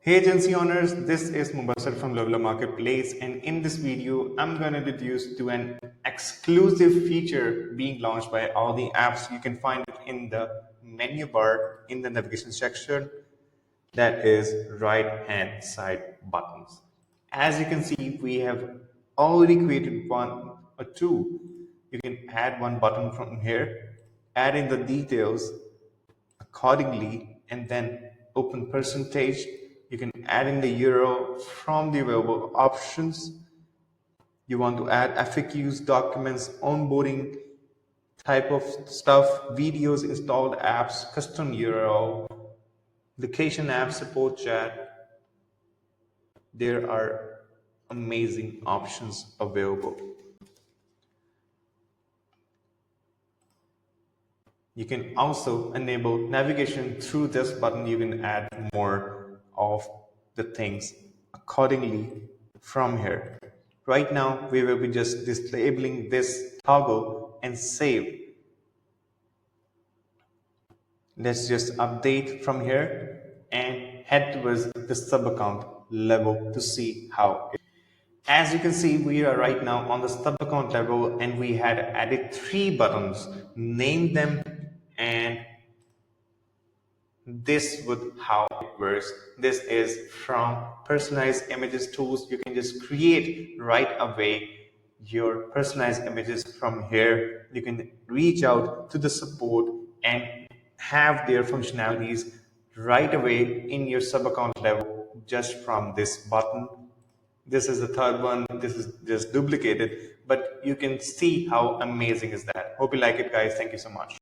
Hey agency owners, this is Mubassar from Lovela Marketplace, and in this video, I'm going to introduce to an exclusive feature being launched by all the apps. You can find it in the menu bar in the navigation section. That is right hand side buttons. As you can see, we have already created one or two. You can add one button from here, add in the details accordingly, and then open percentage. You can add in the euro from the available options. You want to add FAQs, documents, onboarding type of stuff, videos, installed apps, custom URL, location app, support chat. There are amazing options available. You can also enable navigation through this button. You can add more of the things accordingly from here. Right now, we will be just disabling this toggle and save. Let's just update from here and head towards the sub account level to see how it. As you can see, we are right now on the sub account level and we had added 3 buttons, named them, and this would how it works. This is from personalized images tools. You can just create right away your personalized images from here. You can reach out to the support and have their functionalities right away in your sub account level just from this button. This is the third one. This is just duplicated, but you can see how amazing is that. Hope you like it, guys. Thank you so much.